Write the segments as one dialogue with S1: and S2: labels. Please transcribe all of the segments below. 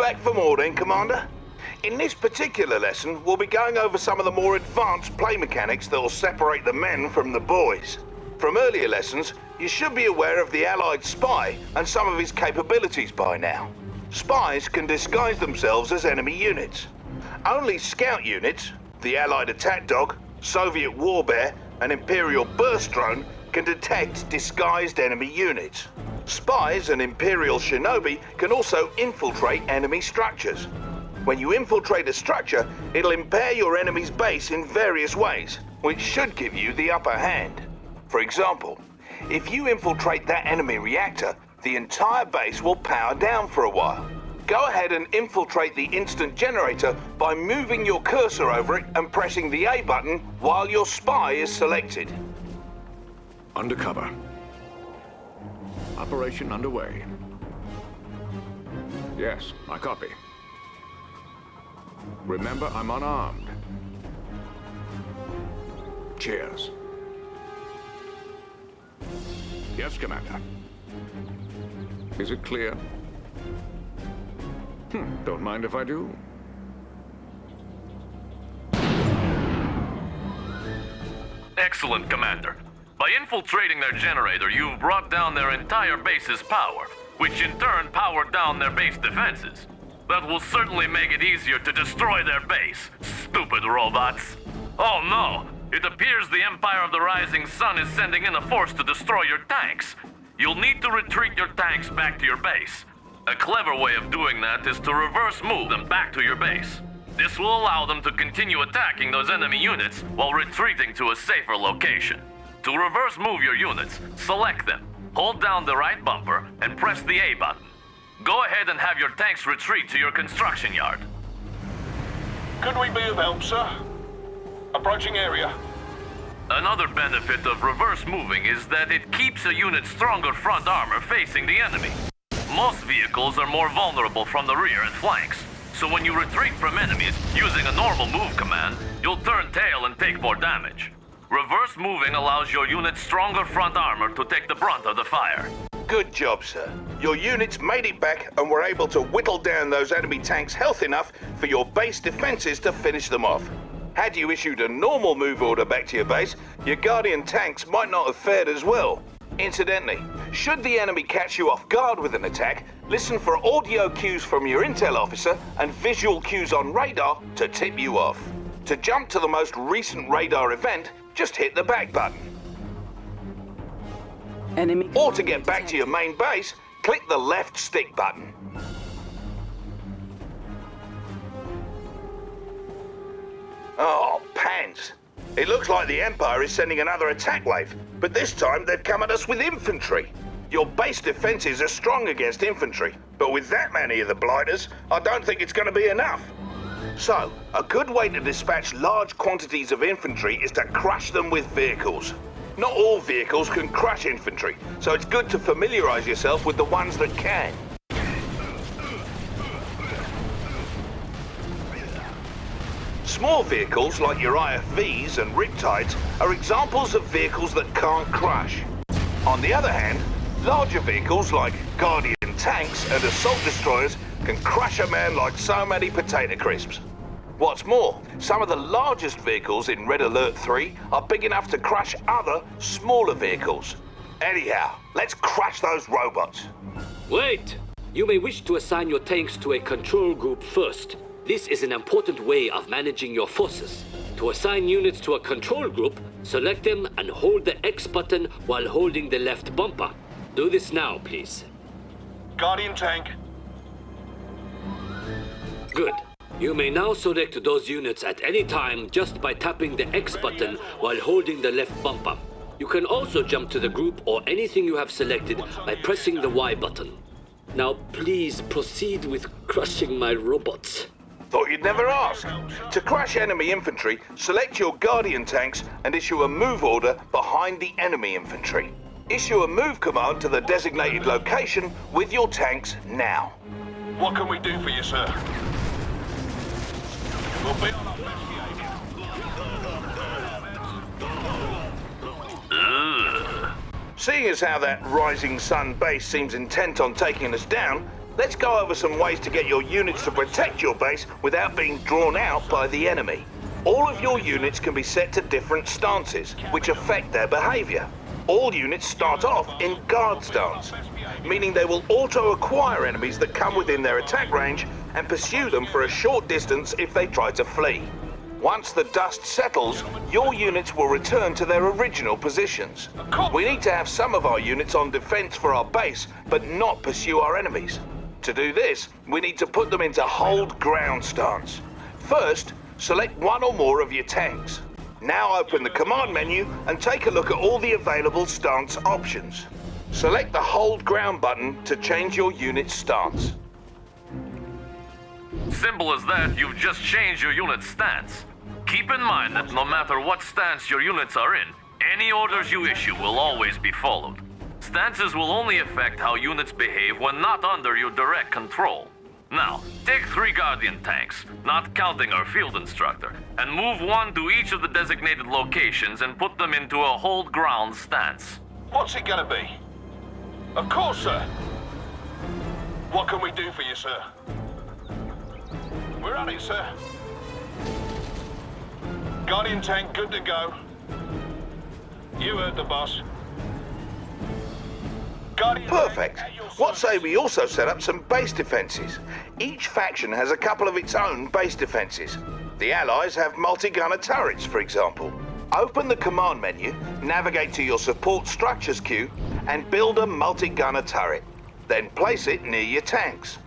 S1: back for more then, Commander? In this particular lesson, we'll be going over some of the more advanced play mechanics that will separate the men from the boys. From earlier lessons, you should be aware of the Allied spy and some of his capabilities by now. Spies can disguise themselves as enemy units. Only scout units, the Allied attack dog, Soviet war bear, and Imperial burst drone can detect disguised enemy units. Spies and Imperial shinobi can also infiltrate enemy structures. When you infiltrate a structure, it'll impair your enemy's base in various ways, which should give you the upper hand. For example, if you infiltrate that enemy reactor, the entire base will power down for a while. Go ahead and infiltrate the instant generator by moving your cursor over it and pressing the A button while your spy is selected.
S2: Undercover. Operation underway. Yes, I copy. Remember, I'm unarmed. Cheers. Yes, Commander. Is it clear? Don't mind if I do.
S3: Excellent, Commander. By infiltrating their generator, you've brought down their entire base's power, which in turn powered down their base defenses. That will certainly make it easier to destroy their base, stupid robots. Oh no! It appears the Empire of the Rising Sun is sending in a force to destroy your tanks. You'll need to retreat your tanks back to your base. A clever way of doing that is to reverse move them back to your base. This will allow them to continue attacking those enemy units while retreating to a safer location. To reverse move your units, select them, hold down the right bumper, and press the A button. Go ahead and have your tanks retreat to your construction yard.
S4: Could we be of help, sir? Approaching area.
S3: Another benefit of reverse moving is that it keeps a unit's stronger front armor facing the enemy. Most vehicles are more vulnerable from the rear and flanks, so when you retreat from enemies using a normal move command, you'll turn tail and take more damage. Reverse moving allows your unit's stronger front armor to take the brunt of the fire.
S1: Good job, sir. Your units made it back and were able to whittle down those enemy tanks health enough for your base defenses to finish them off. Had you issued a normal move order back to your base, your Guardian tanks might not have fared as well. Incidentally, should the enemy catch you off guard with an attack, listen for audio cues from your intel officer and visual cues on radar to tip you off. To jump to the most recent radar event, just hit the back button.
S5: Enemy
S1: Or to get back to your main base, click the left stick button. Oh, pants. It looks like the Empire is sending another attack wave, but this time they've come at us with infantry. Your base defenses are strong against infantry, but with that many of the blighters, I don't think it's going to be enough. So, a good way to dispatch large quantities of infantry is to crush them with vehicles. Not all vehicles can crush infantry, so it's good to familiarize yourself with the ones that can. Small vehicles like your IFVs and Riptides are examples of vehicles that can't crush. On the other hand, larger vehicles like Guardian tanks and assault destroyers can crush a man like so many potato crisps. What's more, some of the largest vehicles in Red Alert 3 are big enough to crush other, smaller vehicles. Anyhow, let's crush those robots.
S6: Wait! You may wish to assign your tanks to a control group first. This is an important way of managing your forces. To assign units to a control group, select them and hold the X button while holding the left bumper. Do this now, please.
S4: Guardian tank.
S6: Good. You may now select those units at any time just by tapping the X button while holding the left bumper. You can also jump to the group or anything you have selected by pressing the Y button. Now please proceed with crushing my robots.
S1: Thought you'd never ask. To crush enemy infantry, select your Guardian tanks and issue a move order behind the enemy infantry. Issue a move command to the designated location with your tanks now.
S4: What can we do for you, sir? We'll be on our best behavior.
S1: Seeing as how that Rising Sun base seems intent on taking us down, Let's go over some ways to get your units to protect your base without being drawn out by the enemy. All of your units can be set to different stances, which affect their behavior. All units start off in guard stance, meaning they will auto-acquire enemies that come within their attack range and pursue them for a short distance if they try to flee. Once the dust settles, your units will return to their original positions. We need to have some of our units on defense for our base, but not pursue our enemies. To do this, we need to put them into hold ground stance. First, select one or more of your tanks. Now open the command menu and take a look at all the available stance options. Select the hold ground button to change your unit's stance.
S3: Simple as that, you've just changed your unit's stance. Keep in mind that no matter what stance your units are in, any orders you issue will always be followed. Stances will only affect how units behave when not under your direct control. Now, take 3 Guardian tanks, not counting our field instructor, and move one to each of the designated locations and put them into a hold ground stance.
S4: What's it gonna be? Of course, sir. What can we do for you, sir? We're on it, sir. Guardian tank good to go. You heard the boss. Guardian
S1: Perfect.
S4: tank at your
S1: What say
S4: service.
S1: we also set up some base defenses? Each faction has a couple of its own base defenses. The Allies have multi-gunner turrets, for example. Open the command menu, navigate to your support structures queue, and build a multi-gunner turret. Then place it near your tanks.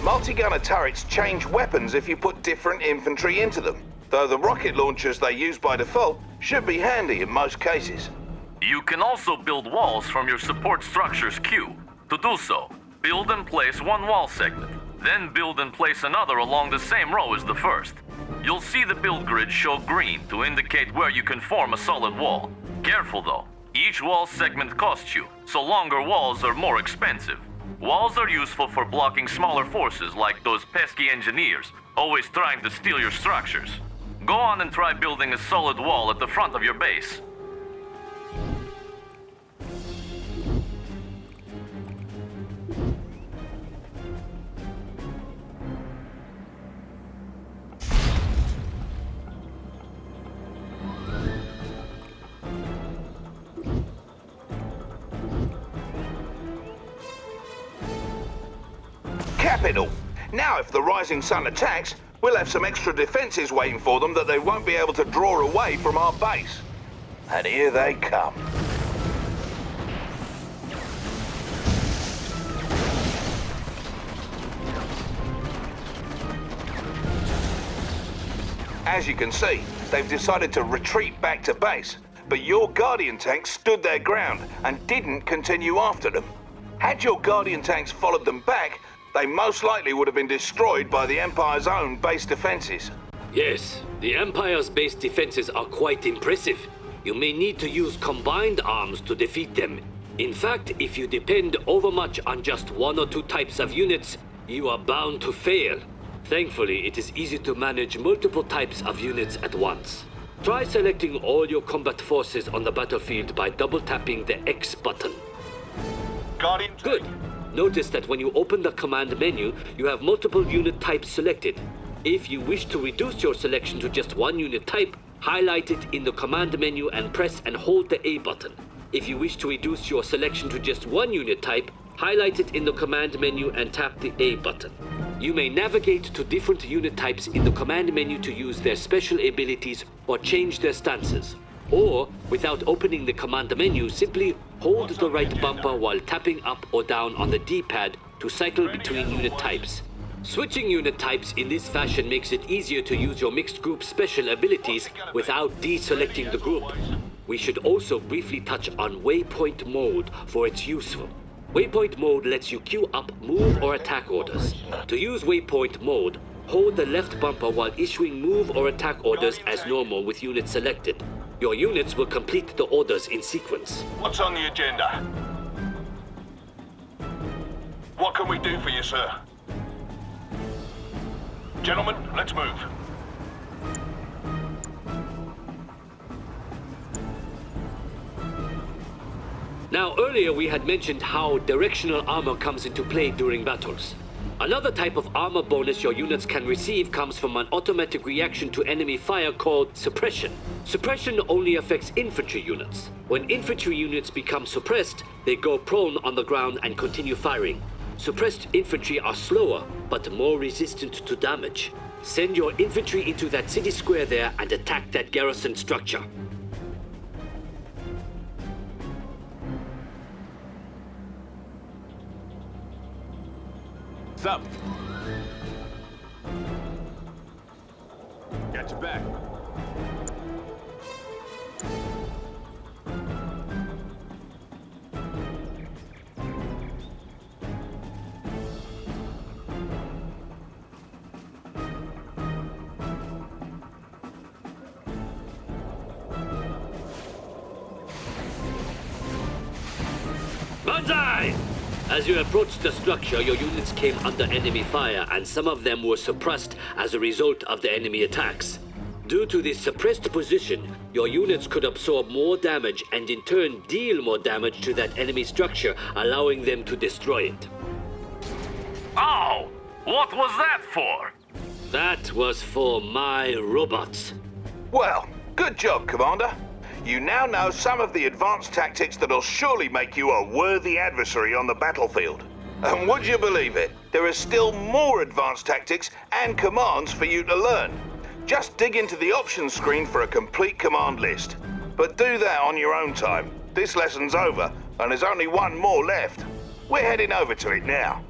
S1: Multi-gunner turrets change weapons if you put different infantry into them, though the rocket launchers they use by default should be handy in most cases.
S3: You can also build walls from your support structures queue. To do so, build and place one wall segment, then build and place another along the same row as the first. You'll see the build grid show green to indicate where you can form a solid wall. Careful though, each wall segment costs you, so longer walls are more expensive. Walls are useful for blocking smaller forces like those pesky engineers, always trying to steal your structures. Go on and try building a solid wall at the front of your base.
S1: Capital! Now if the rising sun attacks, we'll have some extra defenses waiting for them that they won't be able to draw away from our base. And here they come. As you can see, they've decided to retreat back to base, but your Guardian tanks stood their ground and didn't continue after them. Had your Guardian tanks followed them back, they most likely would have been destroyed by the Empire's own base defenses.
S6: Yes, the Empire's base defenses are quite impressive. You may need to use combined arms to defeat them. In fact, if you depend overmuch on just 1 or 2 types of units, you are bound to fail. Thankfully, it is easy to manage multiple types of units at once. Try selecting all your combat forces on the battlefield by double-tapping the X button.
S4: Guardian tank.
S6: Good. Notice that when you open the command menu, you have multiple unit types selected. If you wish to reduce your selection to just 1 unit type, highlight it in the command menu and press and hold the A button. If you wish to reduce your selection to just 1 unit type, highlight it in the command menu and tap the A button. You may navigate to different unit types in the command menu to use their special abilities or change their stances. Or, without opening the command menu, simply hold the right bumper while tapping up or down on the D-pad to cycle between unit types. Switching unit types in this fashion makes it easier to use your mixed group special abilities without deselecting the group. We should also briefly touch on waypoint mode for its useful. Waypoint mode lets you queue up move or attack orders. To use waypoint mode, hold the left bumper while issuing move or attack orders as normal with units selected. Your units will complete the orders in sequence.
S4: What's on the agenda? What can we do for you, sir? Gentlemen, let's move.
S6: Now, earlier we had mentioned how directional armor comes into play during battles. Another type of armor bonus your units can receive comes from an automatic reaction to enemy fire called suppression. Suppression only affects infantry units. When infantry units become suppressed, they go prone on the ground and continue firing. Suppressed infantry are slower, but more resistant to damage. Send your infantry into that city square there and attack that garrison structure.
S5: What's up? Got your back.
S6: Banzai! As you approached the structure, your units came under enemy fire, and some of them were suppressed as a result of the enemy attacks. Due to this suppressed position, your units could absorb more damage and in turn deal more damage to that enemy structure, allowing them to destroy it.
S3: Oh! What was that for?
S6: That was for my robots.
S1: Well, good job, Commander. You now know some of the advanced tactics that'll surely make you a worthy adversary on the battlefield. And would you believe it? There are still more advanced tactics and commands for you to learn. Just dig into the options screen for a complete command list. But do that on your own time. This lesson's over, and there's only one more left. We're heading over to it now.